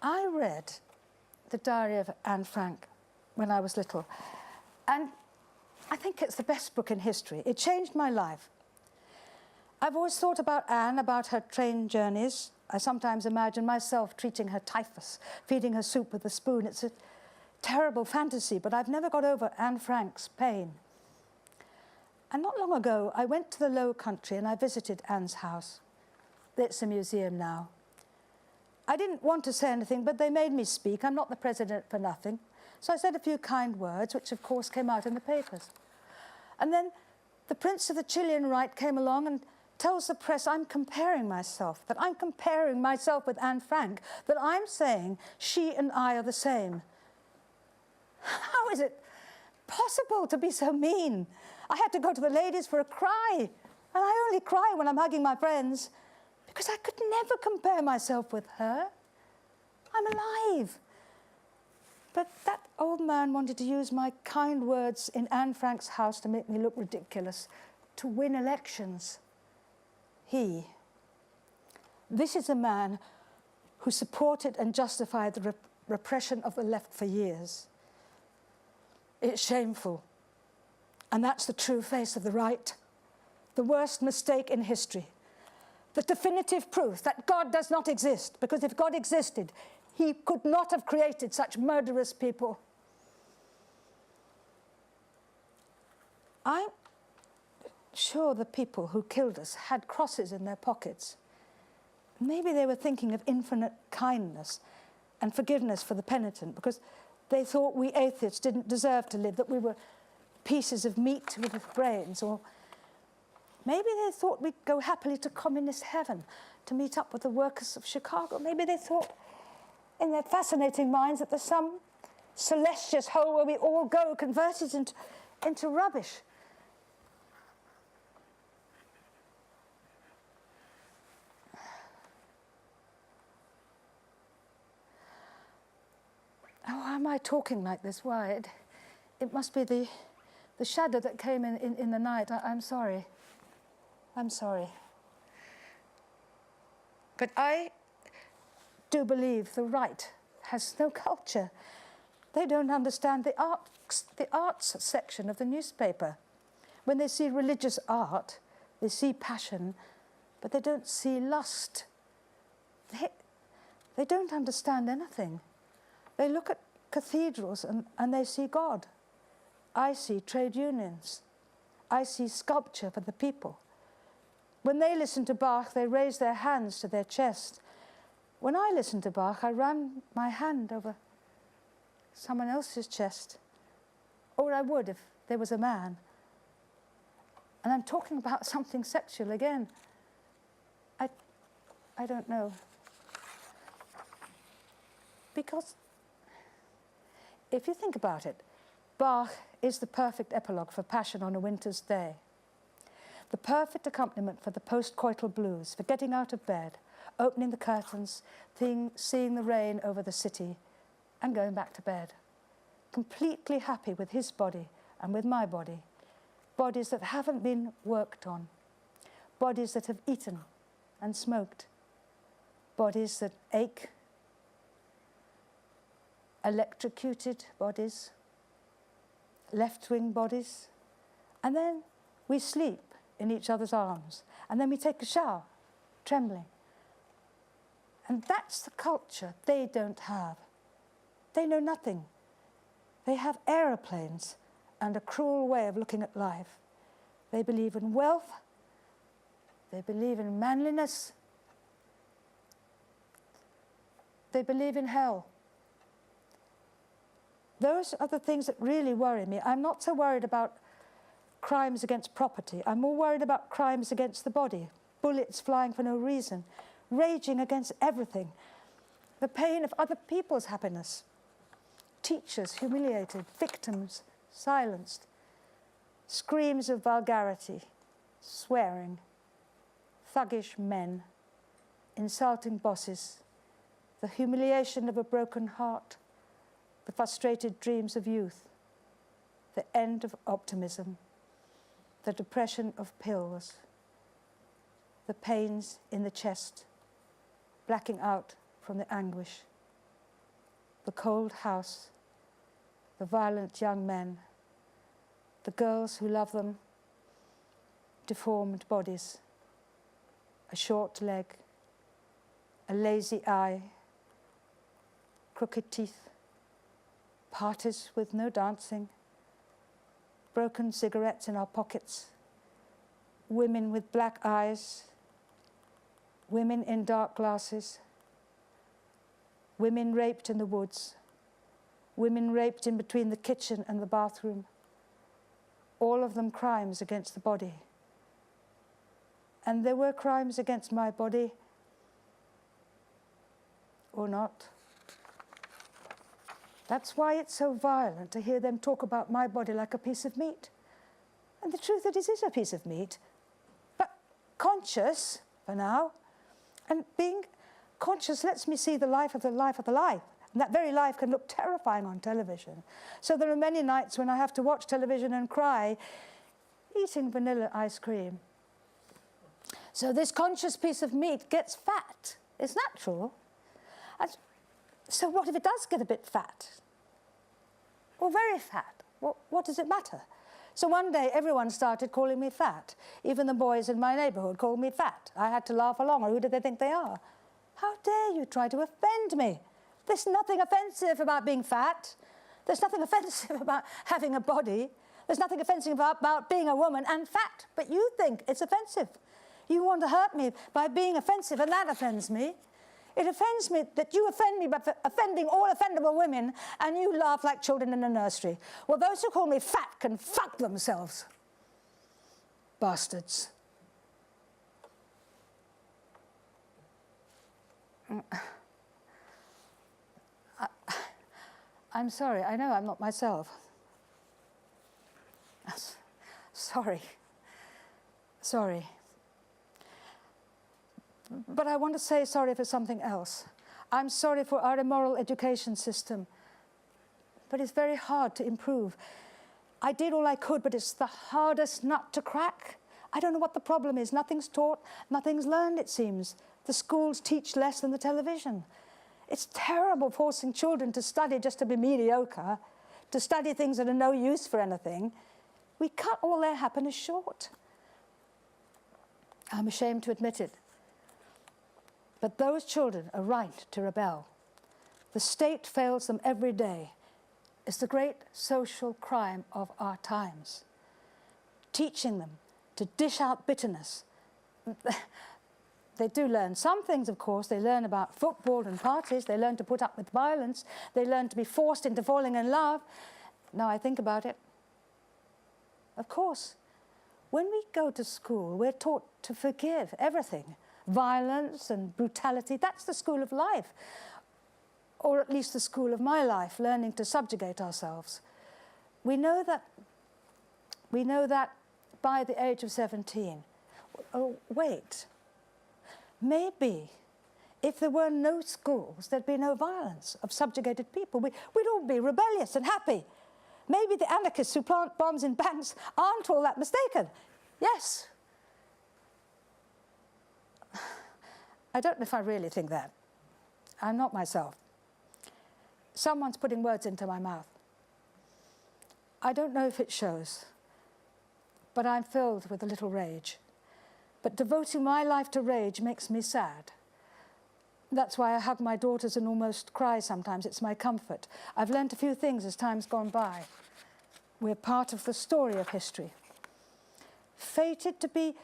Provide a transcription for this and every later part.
I read the diary of Anne Frank when I was little, and I think it's the best book in history. It changed my life. I've always thought about Anne, about her train journeys. I sometimes imagine myself treating her typhus, feeding her soup with a spoon. It's a terrible fantasy, but I've never got over Anne Frank's pain. And not long ago, I went to the Low Country and I visited Anne's house. It's a museum now. I didn't want to say anything, but they made me speak. I'm not the president for nothing. So I said a few kind words, which of course came out in the papers. And then the Prince of the Chilean Right came along and tells the press I'm comparing myself, that I'm comparing myself with Anne Frank, that I'm saying she and I are the same. How is it possible to be so mean? I had to go to the ladies for a cry, and I only cry when I'm hugging my friends, because I could never compare myself with her. I'm alive. But that old man wanted to use my kind words in Anne Frank's house to make me look ridiculous, to win elections. This is a man who supported and justified the repression of the left for years. It's shameful. And that's the true face of the right. The worst mistake in history. The definitive proof that God does not exist, because if God existed, he could not have created such murderous people. I'm sure the people who killed us had crosses in their pockets. Maybe they were thinking of infinite kindness and forgiveness for the penitent, because they thought we atheists didn't deserve to live, that we were pieces of meat with brains, or maybe they thought we'd go happily to communist heaven to meet up with the workers of Chicago. Maybe they thought in their fascinating minds that there's some celestial hole where we all go converted into rubbish. Oh, why am I talking like this? Why? It must be the shadow that came in the night. I'm sorry. I'm sorry. But I do believe the right has no culture. They don't understand the arts section of the newspaper. When they see religious art, they see passion, but they don't see lust. They don't understand anything. They look at cathedrals and they see God. I see trade unions. I see sculpture for the people. When they listen to Bach, they raise their hands to their chest. When I listen to Bach, I run my hand over someone else's chest. Or I would if there was a man. And I'm talking about something sexual again. I don't know. Because if you think about it, Bach is the perfect epilogue for passion on a winter's day. The perfect accompaniment for the post-coital blues, for getting out of bed, opening the curtains, seeing the rain over the city, and going back to bed. Completely happy with his body and with my body. Bodies that haven't been worked on. Bodies that have eaten and smoked. Bodies that ache. Electrocuted bodies. Left-wing bodies. And then we sleep in each other's arms. And then we take a shower, trembling. And that's the culture they don't have. They know nothing. They have aeroplanes and a cruel way of looking at life. They believe in wealth. They believe in manliness. They believe in hell. Those are the things that really worry me. I'm not so worried about crimes against property. I'm more worried about crimes against the body. Bullets flying for no reason. Raging against everything. The pain of other people's happiness. Teachers humiliated. Victims silenced. Screams of vulgarity. Swearing. Thuggish men. Insulting bosses. The humiliation of a broken heart. The frustrated dreams of youth. The end of optimism. The depression of pills. The pains in the chest. Blacking out from the anguish. the cold house, the violent young men, the girls who love them, deformed bodies, a short leg, a lazy eye, crooked teeth, parties with no dancing, broken cigarettes in our pockets, women with black eyes, women in dark glasses, women raped in the woods, women raped in between the kitchen and the bathroom, all of them crimes against the body. And there were crimes against my body, or not. That's why it's so violent to hear them talk about my body like a piece of meat. And the truth is, it is a piece of meat, but conscious for now. And being conscious lets me see the life of the life of the life. And that very life can look terrifying on television. So there are many nights when I have to watch television and cry, eating vanilla ice cream. So this conscious piece of meat gets fat. It's natural. And so what if it does get a bit fat? Or very fat? What does it matter? So one day everyone started calling me fat. Even the boys in my neighbourhood called me fat. I had to laugh along. Who do they think they are? How dare you try to offend me? There's nothing offensive about being fat. There's nothing offensive about having a body. There's nothing offensive about being a woman and fat. But you think it's offensive. You want to hurt me by being offensive, and that offends me. It offends me that you offend me by offending all offendable women, and you laugh like children in a nursery. Well, those who call me fat can fuck themselves. Bastards. I'm sorry. I know I'm not myself. Sorry. Sorry. But I want to say sorry for something else. I'm sorry for our immoral education system. But it's very hard to improve. I did all I could, but it's the hardest nut to crack. I don't know what the problem is. Nothing's taught, nothing's learned, it seems. The schools teach less than the television. It's terrible forcing children to study just to be mediocre, to study things that are no use for anything. We cut all their happiness short. I'm ashamed to admit it. But those children are right to rebel. The state fails them every day. It's the great social crime of our times. Teaching them to dish out bitterness. They do learn some things, of course. They learn about football and parties. They learn to put up with violence. They learn to be forced into falling in love. Now I think about it. Of course, when we go to school, we're taught to forgive everything. Violence and brutality, that's the school of life. Or at least the school of my life, learning to subjugate ourselves. We know that by the age of 17. Oh, wait. Maybe if there were no schools, there'd be no violence of subjugated people. We'd all be rebellious and happy. Maybe the anarchists who plant bombs in banks aren't all that mistaken. Yes. I don't know if I really think that. I'm not myself. Someone's putting words into my mouth. I don't know if it shows, but I'm filled with a little rage. But devoting my life to rage makes me sad. That's why I hug my daughters and almost cry sometimes. It's my comfort. I've learned a few things as time's gone by. We're part of the story of history. Fated to be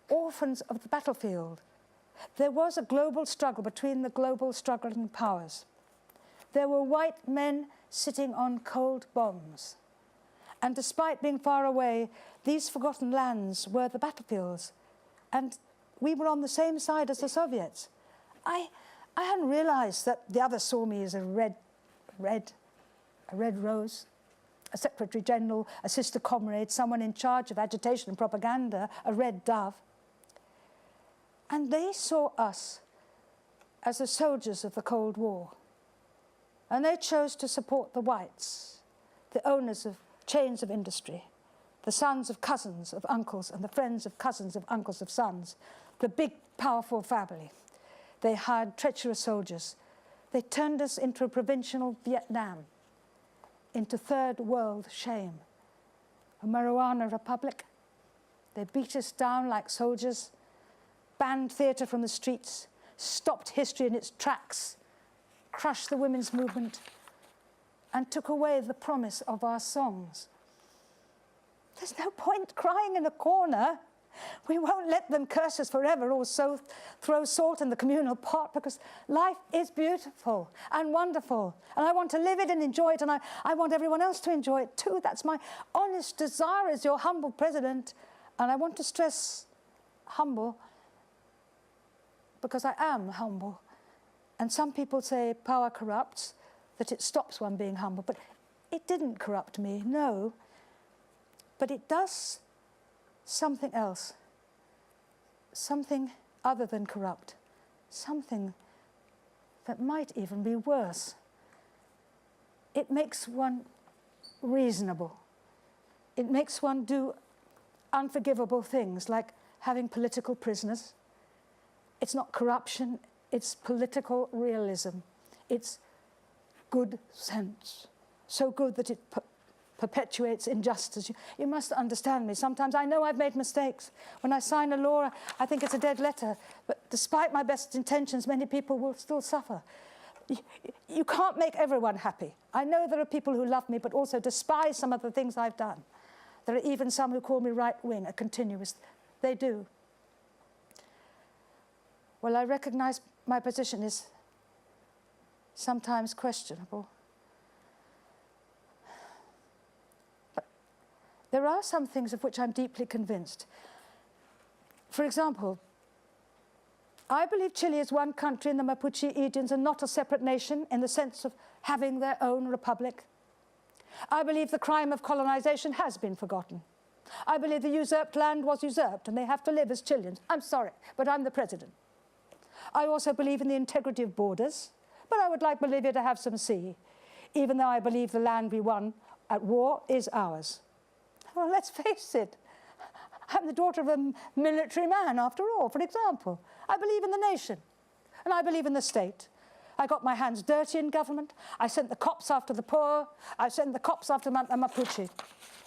orphans of the battlefield. There was a global struggle between the global struggling powers. There were white men sitting on cold bombs. And despite being far away, these forgotten lands were the battlefields. And we were on the same side as the Soviets. I hadn't realized that the others saw me as a red rose, a secretary general, a sister comrade, someone in charge of agitation and propaganda, a red dove. And they saw us as the soldiers of the Cold War. And they chose to support the whites, the owners of chains of industry, the sons of cousins of uncles and the friends of cousins of uncles of sons, the big, powerful family. They hired treacherous soldiers They turned us into a provincial Vietnam, into third world shame, a marijuana republic. They beat us down like soldiers, banned theatre from the streets, stopped history in its tracks, crushed the women's movement, and took away the promise of our songs. There's no point crying in a corner. We won't let them curse us forever or so throw salt in the communal pot, because life is beautiful and wonderful, and I want to live it and enjoy it, and I want everyone else to enjoy it too. That's my honest desire as your humble president, and I want to stress humble because I am humble. And some people say power corrupts, that it stops one being humble, but it didn't corrupt me, no. But it does something else, something other than corrupt, something that might even be worse. It makes one reasonable. It makes one do unforgivable things, like having political prisoners. It's not corruption, it's political realism. It's good sense, so good that it perpetuates injustice. You must understand me. Sometimes I know I've made mistakes. When I sign a law, I think it's a dead letter. But despite my best intentions, many people will still suffer. You can't make everyone happy. I know there are people who love me, but also despise some of the things I've done. There are even some who call me right-wing, a continuist. They do. Well, I recognize my position is sometimes questionable. But there are some things of which I'm deeply convinced. For example, I believe Chile is one country and the Mapuche Indians are not a separate nation in the sense of having their own republic. I believe the crime of colonization has been forgotten. I believe the usurped land was usurped and they have to live as Chileans. I'm sorry, but I'm the president. I also believe in the integrity of borders, but I would like Bolivia to have some sea, even though I believe the land we won at war is ours. Well, let's face it. I'm the daughter of a military man, after all, for example. I believe in the nation, and I believe in the state. I got my hands dirty in government. I sent the cops after the poor. I sent the cops after the Mapuche.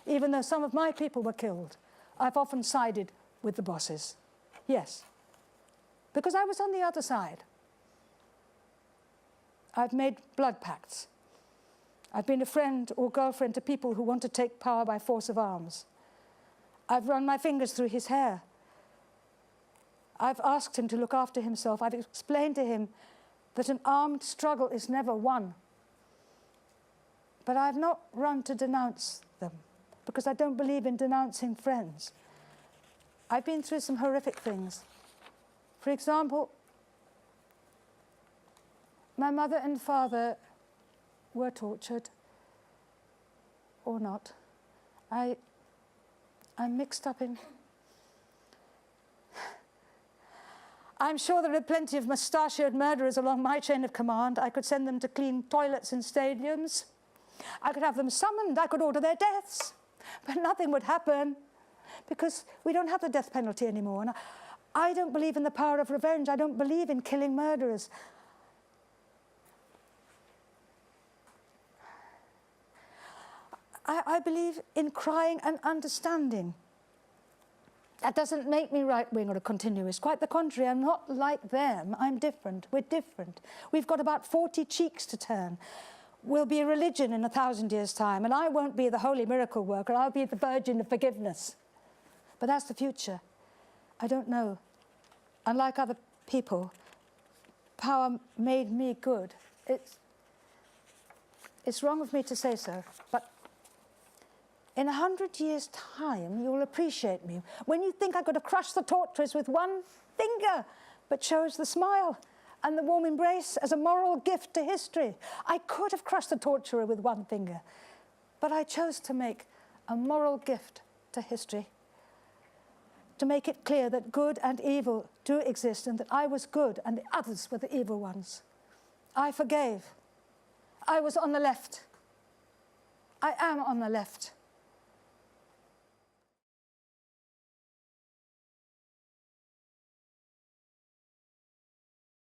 Even though some of my people were killed, I've often sided with the bosses. Yes, because I was on the other side. I've made blood pacts. I've been a friend or girlfriend to people who want to take power by force of arms. I've run my fingers through his hair. I've asked him to look after himself. I've explained to him that an armed struggle is never won. But I've not run to denounce them, because I don't believe in denouncing friends. I've been through some horrific things. For example, my mother and father were tortured, or not. I'm mixed up in... I'm sure there are plenty of mustachioed murderers along my chain of command. I could send them to clean toilets in stadiums. I could have them summoned. I could order their deaths. But nothing would happen, because we don't have the death penalty anymore. And I don't believe in the power of revenge. I don't believe in killing murderers. I believe in crying and understanding. That doesn't make me right-wing or a continuist. Quite the contrary, I'm not like them. I'm different. We're different. We've got about 40 cheeks to turn. We'll be a religion in 1,000 years' time, and I won't be the holy miracle worker. I'll be the virgin of forgiveness. But that's the future. I don't know. Unlike other people, power made me good. It's wrong of me to say so, but in 100 years' time, you'll appreciate me. When you think I could have crushed the torturers with one finger, but chose the smile and the warm embrace as a moral gift to history. I could have crushed the torturer with one finger, but I chose to make a moral gift to history, to make it clear that good and evil do exist, and that I was good and the others were the evil ones. I forgave. I was on the left. I am on the left.